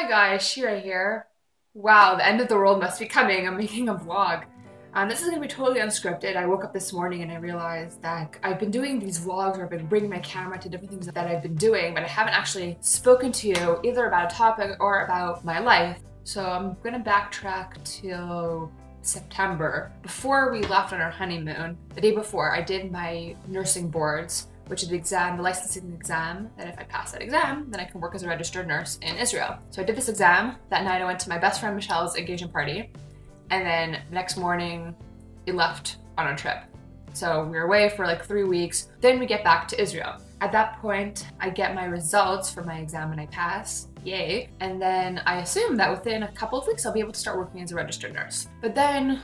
Hi guys, Shira here. Wow, the end of the world must be coming. I'm making a vlog. This is gonna be totally unscripted. I woke up this morning and I realized that I've been doing these vlogs where I've been bringing my camera to different things that I've been doing, but I haven't actually spoken to you either about a topic or about my life. So I'm gonna backtrack till September. Before we left on our honeymoon, the day before, I did my nursing boards, which is the exam, the licensing exam, that if I pass that exam, then I can work as a registered nurse in Israel. So I did this exam. That night I went to my best friend Michelle's engagement party, and then the next morning we left on a trip. So we were away for like 3 weeks, then we get back to Israel. At that point, I get my results for my exam and I pass, yay. And then I assume that within a couple of weeks I'll be able to start working as a registered nurse. But then,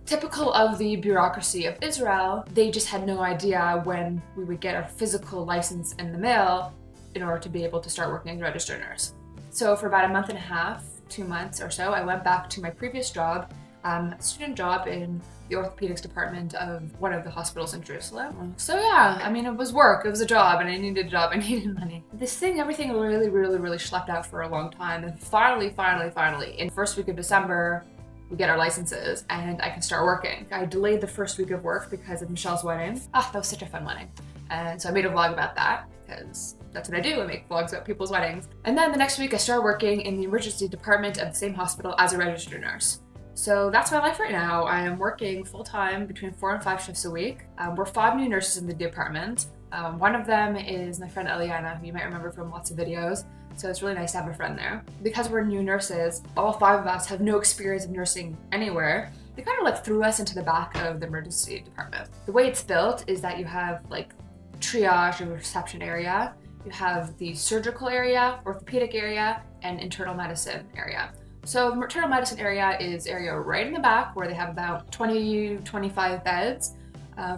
typical of the bureaucracy of Israel, they just had no idea when we would get our physical license in the mail in order to be able to start working as a registered nurse. So for about a month and a half, 2 months or so, I went back to my previous job, a student job in the orthopedics department of one of the hospitals in Jerusalem. So yeah, I mean, it was work, it was a job, and I needed a job, I needed money. Everything really schlepped out for a long time, and finally, in the first week of December, we get our licenses and I can start working. I delayed the first week of work because of Michelle's wedding. That was such a fun wedding. And so I made a vlog about that because that's what I do, I make vlogs about people's weddings. And then the next week I started working in the emergency department of the same hospital as a registered nurse. So that's my life right now. I am working full-time between 4 and 5 shifts a week. We're 5 new nurses in the department. One of them is my friend Eliana, who you might remember from lots of videos. So it's really nice to have a friend there. Because we're new nurses, all 5 of us have no experience of nursing anywhere. They kind of like threw us into the back of the emergency department. The way it's built is that you have like triage or reception area, you have the surgical area, orthopedic area, and internal medicine area. So the maternal medicine area is area right in the back where they have about 20-25 beds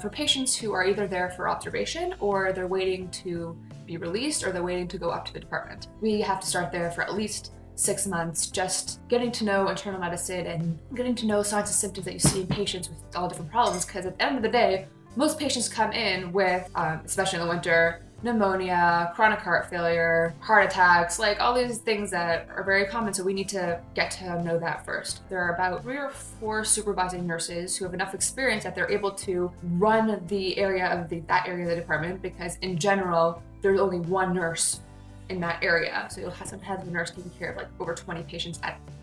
for patients who are either there for observation or they're waiting to be released or they're waiting to go up to the department. We have to start there for at least 6 months, just getting to know internal medicine and getting to know signs and symptoms that you see in patients with all different problems, because at the end of the day, most patients come in with, especially in the winter, pneumonia, chronic heart failure, heart attacks, like all these things that are very common, so we need to get to know that first. There are about 3 or 4 supervising nurses who have enough experience that they're able to run the area of that area of the department, because in general, there's only 1 nurse in that area. So you'll sometimes have the nurse taking care of like over 20 patients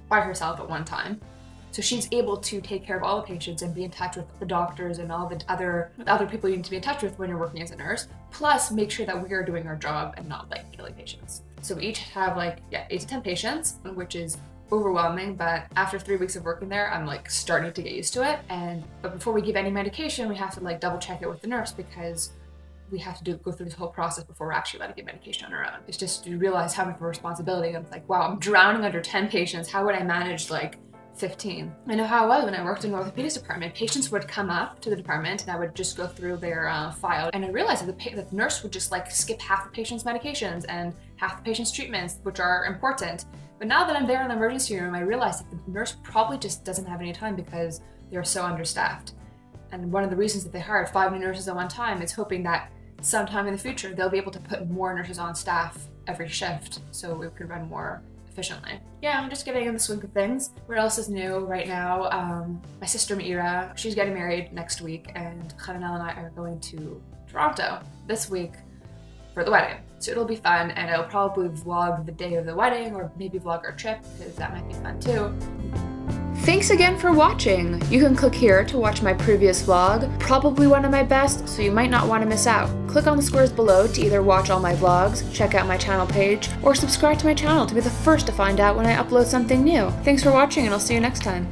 by herself at one time. So she's able to take care of all the patients and be in touch with the doctors and all the other people you need to be in touch with when you're working as a nurse, plus make sure that we are doing our job and not like killing patients. So we each have like, 8 to 10 patients, which is overwhelming, but after 3 weeks of working there, I'm like starting to get used to it. But before we give any medication, we have to like double check it with the nurse, because we have to go through this whole process before we're actually allowed to give medication on our own. It's just, you realize how much of a responsibility. I'm like, wow, I'm drowning under 10 patients. How would I manage like 15? I know how it was when I worked in the orthopedics department. Patients would come up to the department and I would just go through their file, and I realized that the nurse would just like skip half the patient's medications and half the patient's treatments, which are important. But now that I'm there in the emergency room, I realized that the nurse probably just doesn't have any time because they're so understaffed. And one of the reasons that they hired 5 new nurses at one time is hoping that sometime in the future they'll be able to put more nurses on staff every shift so we could run more efficiently. Yeah, I'm just getting in the swing of things. What else is new right now? My sister Meira, she's getting married next week, and Hananel and I are going to Toronto this week for the wedding. So it'll be fun, and I'll probably vlog the day of the wedding or maybe vlog our trip, because that might be fun too. Thanks again for watching! You can click here to watch my previous vlog, probably one of my best, so you might not want to miss out. Click on the squares below to either watch all my vlogs, check out my channel page, or subscribe to my channel to be the first to find out when I upload something new. Thanks for watching, and I'll see you next time.